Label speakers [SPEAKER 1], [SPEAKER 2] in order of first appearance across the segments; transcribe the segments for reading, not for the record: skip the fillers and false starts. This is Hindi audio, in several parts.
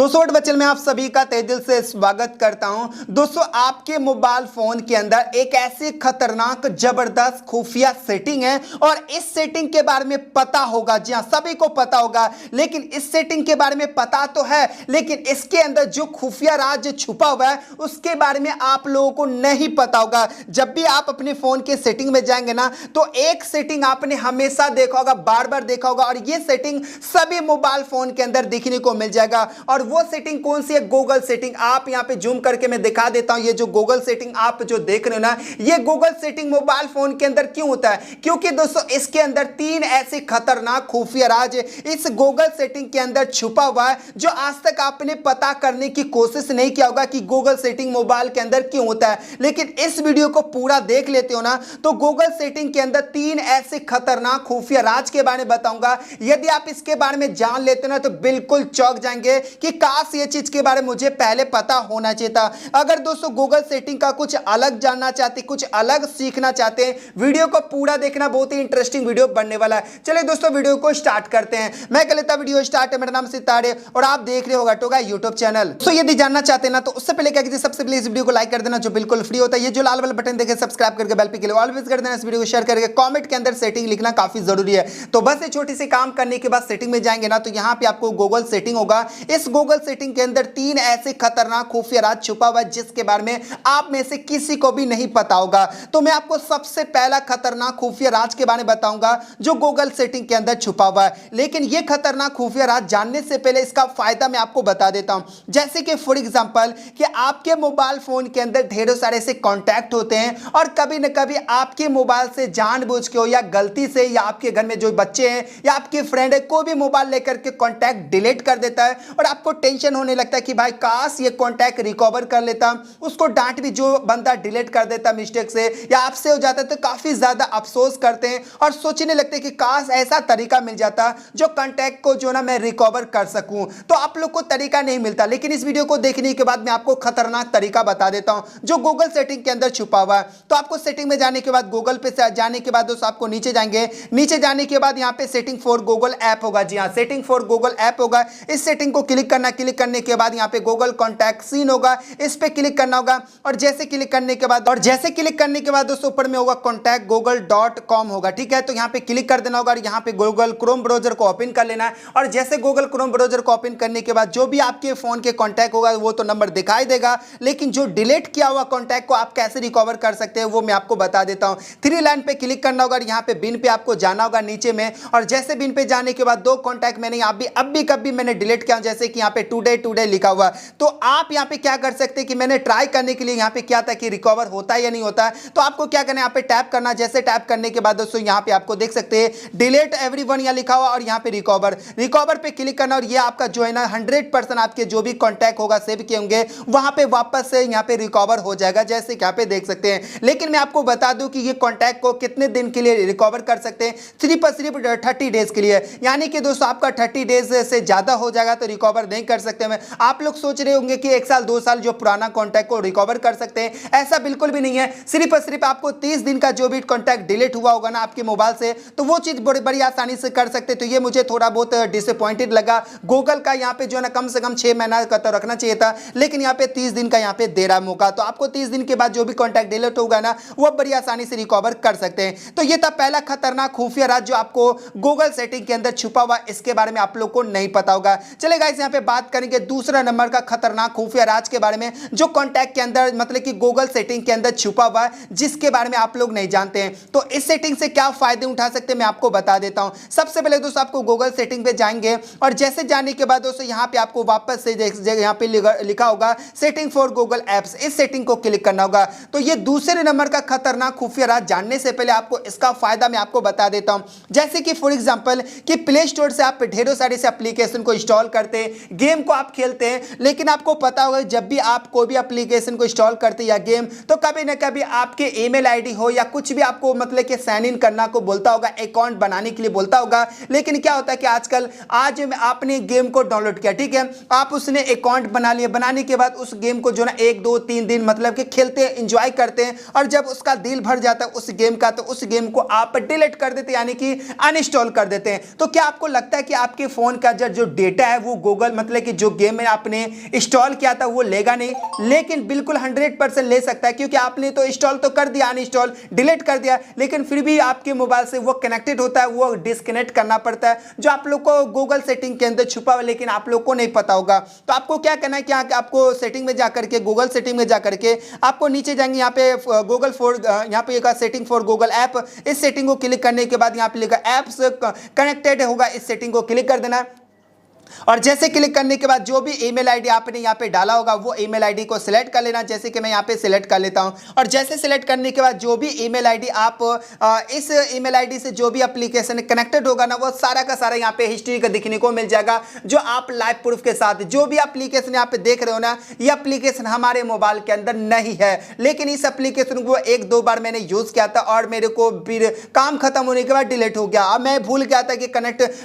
[SPEAKER 1] दोस्तों बच्चन में आप सभी का तहे दिल से स्वागत करता हूं। दोस्तों आपके मोबाइल फोन के अंदर एक ऐसी खतरनाक जबरदस्त खुफिया सेटिंग है और इस सेटिंग के बारे में पता होगा, जी हां सभी को पता होगा, लेकिन इस सेटिंग के बारे में पता तो है लेकिन इसके अंदर जो खुफिया राज छुपा हुआ है उसके बारे में आप लोगों को नहीं पता होगा। जब भी आप अपने फोन के सेटिंग में जाएंगे ना तो एक सेटिंग आपने हमेशा देखा होगा, बार बार देखा होगा और ये सेटिंग सभी मोबाइल फोन के अंदर दिखने को मिल जाएगा। और वो सेटिंग कौन सी है? Google setting. आप यहां पे जूम करके मैं दिखा देता हूं। ये जो गूगल सेटिंग आप जो देख रहे हो ना, ये गूगल सेटिंग मोबाइल फोन के अंदर क्यों होता है? क्योंकि दोस्तों इसके अंदर तीन ऐसे खतरनाक खुफिया राज इस गूगल सेटिंग के अंदर छुपा हुआ है जो आज तक आपने पता करने की कोशिश नहीं किया होगा कि गूगल सेटिंग मोबाइल के अंदर क्यों होता है। लेकिन इस वीडियो को पूरा देख लेते हो ना तो गूगल सेटिंग के अंदर तीन ऐसे खतरनाक खुफिया राज के बारे में बताऊंगा। यदि आप इसके बारे में जान लेते हो ना तो बिल्कुल चौंक जाएंगे कि काश ये चीज के बारे में मुझे पहले पता होना चाहिए था। अगर दोस्तों गूगल सेटिंग का कुछ अलग जानना चाहते, कुछ अलग सीखना चाहते हैं, वीडियो को पूरा देखना, बहुत ही इंटरेस्टिंग वीडियो बनने वाला है। चलिए दोस्तों वीडियो को स्टार्ट करते हैं। मैं कर लेता वीडियो स्टार्ट है। मेरा नाम सितारे और आप देख रहे हो टोगा यूट्यूब चैनल। तो यदि जानना चाहते हैं ना तो उससे पहले क्या कीजिए, सबसे पहले इस वीडियो को लाइक कर देना जो बिल्कुल फ्री होता है। ये जो लाल वाला बटन देखे सब्सक्राइब करके बेल पे के लिए ऑलवेज कर देना। इस वीडियो को शेयर करके कमेंट के अंदर सेटिंग लिखना काफी जरूरी है। तो बस ये छोटी सी काम करने के बाद सेटिंग में जाएंगे ना तो यहां पे आपको गूगल सेटिंग होगा। इस गूगल सेटिंग के अंदर तीन ऐसे खतरनाक खुफिया राज छुपा हुआ है जिसके बारे में आप में से किसी को भी नहीं पता होगा। तो मैं आपको सबसे पहला खतरनाक खुफिया राज के बारे में बताऊंगा जो गूगल सेटिंग के अंदर छुपा हुआ है। लेकिन यह खतरनाक खुफिया राज जानने से पहले इसका फायदा मैं आपको बता देता हूं। जैसे कि फॉर एग्जांपल कि आपके मोबाइल फोन के अंदर ढेरों सारे ऐसे कॉन्टैक्ट होते हैं और कभी न कभी आपके मोबाइल से जानबूझ के हो या गलती से या आपके घर में जो बच्चे हैं या आपके फ्रेंड है कोई भी मोबाइल लेकर के कॉन्टैक्ट डिलीट कर देता है और आपको टेंशन होने लगता है कि भाई काश ये कॉन्टैक्ट रिकवर कर लेता। उसको डांट भी जो बंदा डिलीट कर देता मिस्टेक से या आपसे हो जाता है तो काफी ज्यादा अफसोस करते हैं और सोचने लगते हैं कि काश ऐसा तरीका मिल जाता जो कॉन्टैक्ट को जो ना मैं रिकवर कर सकूं। तो आप लोग को तरीका नहीं मिलता, लेकिन इस वीडियो को देखने के बाद मैं आपको खतरनाक तरीका बता देता हूं जो गूगल सेटिंग के अंदर छुपा हुआ है। तो आपको सेटिंग में जाने के बाद गूगल पे जाने के बाद दोस्तों आपको नीचे जाएंगे। नीचे जाने के बाद यहां पे सेटिंग फॉर गूगल ऐप होगा। जी हां, सेटिंग फॉर गूगल ऐप होगा। इस सेटिंग को क्लिक करना। क्लिक करने के बाद यहां पे गूगल कॉन्टैक्ट सीन होगा, इस पे क्लिक करना होगा और जैसे क्लिक करने के बाद दोस्तों ऊपर में होगा कॉन्टैक्ट google.com होगा। ठीक है, तो यहां पे क्लिक कर देना होगा और यहां पे गूगल क्रोम ब्राउजर को ओपन कर लेना है और जैसे गूगल क्रोम ब्राउजर को ओपन करने के बाद जो भी आपके फोन के कॉन्टैक्ट होगा वो तो नंबर दिखाई देगा, लेकिन जो डिलीट किया हुआ कॉन्टैक्ट को आप कैसे रिकवर कर सकते हैं वो मैं आपको बता देता हूं। थ्री लाइन पे क्लिक करना होगा और यहां पे बिन पे आपको जाना होगा नीचे में और जैसे बिन पे जाने के बाद दो कॉन्टैक्ट मैंने अब भी कभी मैंने डिलीट किया, जैसे कि यहां पे टुडे लिखा हुआ। तो आप यहां पे क्या कर सकते हैं कि मैंने ट्राई करने के लिए यहां पे क्या था कि रिकवर होता है या नहीं होता है। तो आपको क्या करना है, यहां पे टैप करना। जैसे टैप करने के बाद दोस्तों यहां पे आपको देख सकते हैं डिलीट एवरीवन यहां लिखा हुआ और यहां पे रिकवर पे क्लिक करना और ये आपका जो है ना 100% आपके जो भी कॉन्टैक्ट होगा सेव किए होंगे वहां पे वापस से यहां पे रिकवर हो जाएगा, जैसे यहां पे देख सकते हैं। लेकिन मैं आपको बता दूं कि ये कॉन्टैक्ट को कितने दिन के लिए रिकवर कर सकते हैं, सिर्फ 30 डेज के लिए। यानी कि दोस्तों आपका 30 डेज से ज्यादा हो जाएगा तो रिकवर नहीं कर सकते। मैं आप लोग सोच रहे होंगे कि 1 साल 2 साल जो पुराना कॉन्टैक्ट को रिकवर कर सकते हैं, ऐसा बिल्कुल भी नहीं है। सिर्फ आपको 30 दिन का जो भी कॉन्टैक्ट डिलीट हुआ होगा ना आपके मोबाइल से तो वो चीज बड़ी आसानी से कर सकते। तो ये मुझे थोड़ा बहुत डिसअपॉइंटेड लगा। गूगल का यहाँ पे जो है ना कम से कम 6 महीना का तो रखना चाहिए था, लेकिन यहाँ पे 30 दिन का यहाँ पे दे रहा मौका। तो आपको 30 दिन के बाद जो भी कॉन्टैक्ट डिलीट होगा ना वो बड़ी आसानी से रिकवर कर सकते हैं। तो ये था पहला खतरनाक खुफिया राज जो आपको गूगल सेटिंग के अंदर छुपा हुआ, इसके बारे में आप लोग को नहीं पता होगा। चलिए गाइस यहाँ पे बात करेंगे दूसरा नंबर का खतरनाक खुफिया राज के बारे में जो कॉन्टैक्ट के अंदर मतलब कि गूगल सेटिंग के अंदर छुपा हुआ है जिसके बारे में आप लोग नहीं जानते हैं। तो इस सेटिंग से क्या फायदे उठा सकते हैं मैं आपको बता देता हूं। सबसे पहले दोस्तों आपको गूगल सेटिंग पे जाएंगे और जैसे जाने के बाद दोस्तों यहां पे आपको वापस से यहां पे लिखा होगा सेटिंग फॉर गूगल एप्स, इस सेटिंग को क्लिक करना होगा। तो ये दूसरे नंबर का खतरनाक खुफिया राज जानने से पहले आपको इसका फायदा मैं आपको बता देता हूं। जैसे कि फॉर एग्जांपल कि प्ले स्टोर से आप ढेरों सारे से एप्लीकेशन को इंस्टॉल करते हैं, गेम को आप खेलते हैं, लेकिन आपको पता होगा जब भी आप कोई भी एप्लीकेशन को इंस्टॉल करते हैं या गेम तो कभी ना कभी आपके ईमेल आईडी हो या कुछ भी आपको मतलब कि साइन इन करना को बोलता होगा, अकाउंट बनाने के लिए बोलता होगा। लेकिन क्या होता है कि आजकल आज आपने गेम को डाउनलोड किया, ठीक है, आप उसने अकाउंट बना लिया, बनाने के बाद उस गेम को जो ना 1 2 3 दिन मतलब कि खेलते हैं, एंजॉय करते हैं और जब उसका दिल भर जाता है उस गेम का तो उस गेम को आप डिलीट कर देते हैं, यानी कि अनइंस्टॉल कर देते हैं। तो क्या आपको लगता है कि आपके फोन का जो डेटा है वो गूगल मतलब मतलब कि जो गेम में आपने इंस्टॉल किया था वो लेगा नहीं, लेकिन बिल्कुल 100% ले सकता है, क्योंकि आपने तो इंस्टॉल तो कर दिया, अनइंस्टॉल डिलीट कर दिया, लेकिन फिर भी आपके मोबाइल से वो कनेक्टेड होता है, वो डिस्कनेक्ट करना पड़ता है, जो आप लोग को गूगल सेटिंग के अंदर छुपा हुआ, लेकिन आप लोग को नहीं पता होगा। तो आपको क्या करना है कि आपको सेटिंग में जाकर के, गूगल सेटिंग में जाकर के आपको नीचे जाएंगे, यहाँ पे गूगल फॉर, यहाँ पे एक सेटिंग फॉर गूगल ऐप, इस सेटिंग को क्लिक करने के बाद यहाँ पे लिखा ऐप्स कनेक्टेड होगा, इस सेटिंग को क्लिक कर देना। और जैसे क्लिक करने के बाद जो भी ईमेल आईडी आपने यहाँ पे डाला होगा वो ईमेल आईडी को सिलेक्ट कर लेना, जैसे कि मैं यहाँ पे सिलेक्ट कर लेता हूँ। और जैसे सिलेक्ट करने के बाद जो भी ईमेल आईडी आप इस ईमेल आईडी से जो भी एप्लीकेशन कनेक्टेड होगा ना, वो सारा का सारा यहाँ पे हिस्ट्री का दिखने को मिल जाएगा, जो आप लाइव प्रूफ के साथ जो भी एप्लीकेशन यहाँ पे देख रहे हो ना, ये एप्लीकेशन हमारे मोबाइल के अंदर नहीं है, लेकिन इस एप्लीकेशन को 1-2 बार मैंने यूज किया था और मेरे को फिर काम खत्म होने के बाद डिलीट हो गया। अब मैं भूल गया था कि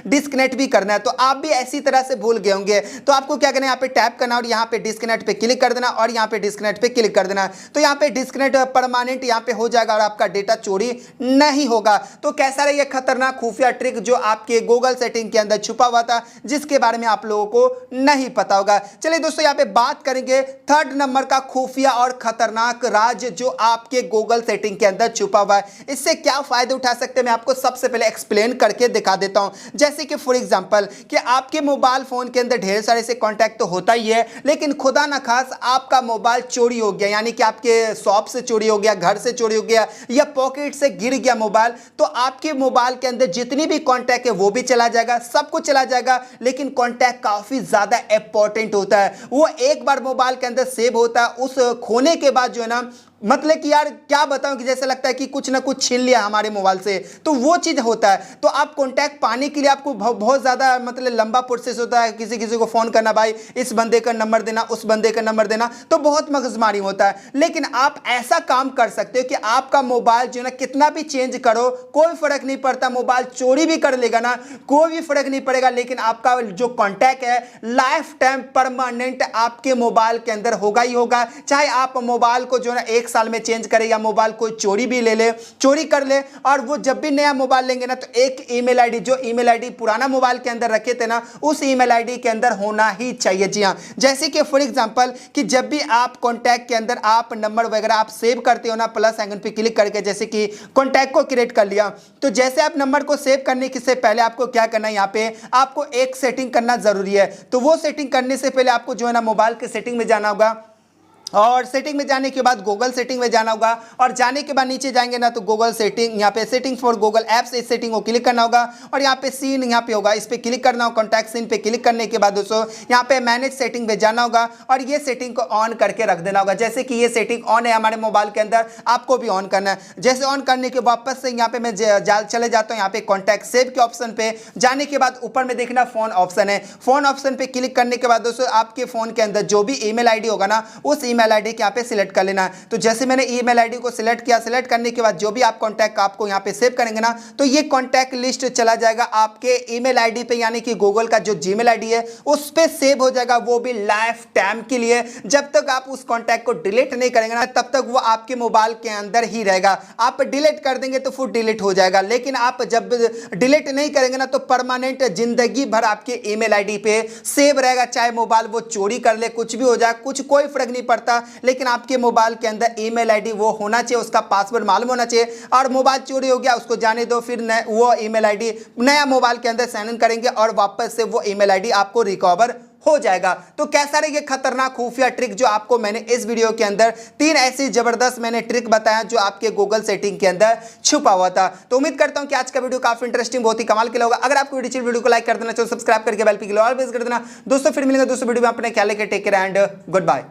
[SPEAKER 1] डिस्कनेक्ट भी करना है, तो आप भी ऐसी तरह से भूल गए होंगे। तो आपको क्या करना है, यहाँ पे टैप करना और यहाँ पे डिस्कनेक्ट पे क्लिक कर देना और यहाँ पे डिस्कनेक्ट पे क्लिक कर देना। तो यहाँ पे डिस्कनेक्ट परमानेंट यहाँ पे हो जाएगा और आपका डेटा चोरी नहीं होगा। तो कैसा रही खतरनाक खुफिया ट्रिक जो आपके गूगल सेटिंग के अंदर छुपा हुआ था, जिसके बारे में आप लोगों को नहीं पता होगा। चलिए दोस्तों, यहाँ पे बात करेंगे 3rd नंबर का खुफिया और खतरनाक राज जो आपके गूगल सेटिंग के अंदर छुपा हुआ है। इससे क्या फायदे उठा सकते हैं, मैं आपको सबसे पहले एक्सप्लेन करके दिखा देता हूं। जैसे कि फॉर एग्जांपल कि आपके मोबाइल फोन के अंदर ढेर सारे से कॉन्टैक्ट तो होता ही है, लेकिन खुदा ना खास आपका मोबाइल चोरी हो गया, यानी कि आपके शॉप से चोरी हो गया, घर से चोरी हो गया या पॉकेट से गिर गया मोबाइल, तो आपके मोबाइल के अंदर जितनी भी कॉन्टैक्ट है वो भी चला जाएगा, सब कुछ चला जाएगा। लेकिन कॉन्टैक्ट काफी ज्यादा इंपॉर्टेंट होता है, वो एक बार मोबाइल के अंदर सेव होता है, उस खोने के बाद जो है ना, मतलब कि यार क्या बताऊं कि जैसे लगता है कि कुछ ना कुछ छीन लिया हमारे मोबाइल से, तो वो चीज होता है। तो आप कॉन्टैक्ट पाने के लिए आपको बहुत ज्यादा मतलब लंबा प्रोसेस होता है, किसी किसी को फोन करना, भाई इस बंदे का नंबर देना, उस बंदे का नंबर देना, तो बहुत मगजमारी होता है। लेकिन आप ऐसा काम कर सकते हो कि आपका मोबाइल जो है ना, कितना भी चेंज करो कोई फर्क नहीं पड़ता, मोबाइल चोरी भी कर लेगा ना, कोई भी फर्क नहीं पड़ेगा, लेकिन आपका जो कॉन्टैक्ट है लाइफ टाइम परमानेंट आपके मोबाइल के अंदर होगा ही होगा। चाहे आप मोबाइल को जो है ना 1 साल में चेंज करे या मोबाइल कोई चोरी भी ले ले, चोरी कर ले, और वो जब भी नया मोबाइल लेंगे ना, तो एक ईमेल आईडी, जो ईमेल आईडी पुराना मोबाइल के अंदर रखे थे ना, उस ईमेल आईडी के अंदर होना ही चाहिए। जी हां, जैसे कि फॉर एग्जांपल कि जब भी आप कॉन्टैक्ट के अंदर आप नंबर वगैरह आप सेव करते हो ना, प्लस आइकन पे क्लिक करके, जैसे कि कॉन्टैक्ट को क्रिएट कर लिया, तो जैसे आप नंबर को सेव करने से पहले आपको क्या करना है, यहाँ पे आपको एक सेटिंग करना जरूरी है। तो वो सेटिंग करने से पहले आपको जो है ना मोबाइल के सेटिंग में जाना होगा, और सेटिंग में जाने के बाद गूगल सेटिंग में जाना होगा, और जाने के बाद नीचे जाएंगे ना, तो गूगल सेटिंग, यहाँ पे सेटिंग फॉर गूगल ऐप्स, इस सेटिंग को क्लिक करना होगा, और यहाँ पे सीन यहाँ पे होगा, इस पे क्लिक करना होगा। कॉन्टैक्ट सीन पे क्लिक करने के बाद दोस्तों यहाँ पे मैनेज सेटिंग पे जाना होगा और ये सेटिंग को ऑन करके रख देना होगा। जैसे कि ये सेटिंग ऑन है हमारे मोबाइल के अंदर, आपको भी ऑन करना है। जैसे ऑन करने के वापस से यहाँ पे मैं चले जाता हूँ, यहाँ पे कॉन्टैक्ट सेव के ऑप्शन पे जाने के बाद ऊपर में देखना फोन ऑप्शन है, फोन ऑप्शन पे क्लिक करने के बाद दोस्तों आपके फोन के अंदर जो भी ईमेल आईडी होगा ना, उस ईमेल आईडी के यहाँ पे सिलेक्ट कर लेना है। तो जैसे मैंने ईमेल आईडी को सिलेक्ट किया, सिलेक्ट करने के बाद जो भी आप कॉन्टैक्ट आपको यहाँ पे सेव करेंगे ना, तो ये कॉन्टैक्ट लिस्ट चला जाएगा आपके ईमेल आईडी पे, यानी कि गूगल का जो जीमेल आईडी है उस पे सेव हो जाएगा, वो भी लाइफ टाइम के लिए। जब तक आप उस कॉन्टैक्ट को डिलीट नहीं करेंगे ना, तब तक वो आपके मोबाइल के अंदर ही रहेगा। आप डिलीट कर देंगे तो फिर डिलीट हो जाएगा, लेकिन आप जब डिलीट नहीं करेंगे ना, तो परमानेंट जिंदगी भर आपके ईमेल आईडी पे सेव रहेगा। चाहे मोबाइल वो चोरी कर ले, कुछ भी हो जाए, कुछ कोई फर्क नहीं पड़ता, लेकिन आपके मोबाइल के अंदर ईमेल आईडी वो होना चाहिए, उसका पासवर्ड मालूम होना चाहिए। और मोबाइल चोरी हो गया उसको जाने दो, फिर वो ईमेल आईडी नया मोबाइल के अंदर साइन इन करेंगे और वापस से वो ईमेल आईडी आपको रिकवर हो जाएगा। तो कैसा रही ये खतरनाक खुफिया ट्रिक जो आपको मैंने इस वीडियो के अंदर 3 ऐसी जबरदस्त मैंने ट्रिक बताया जो आपके गूगल सेटिंग के अंदर छुपा हुआ था। तो उम्मीद करता हूं कि आज का वीडियो काफी इंटरेस्टिंग, बहुत ही कमाल के होगा। अगर आपको वीडियो को लाइक कर देना, चैनल सब्सक्राइब करके बेल पे ऑल प्रेस कर देना। दोस्तों फिर मिलेंगे दोस्तों वीडियो में, अपने ख्याल रखिए, take care and good bye.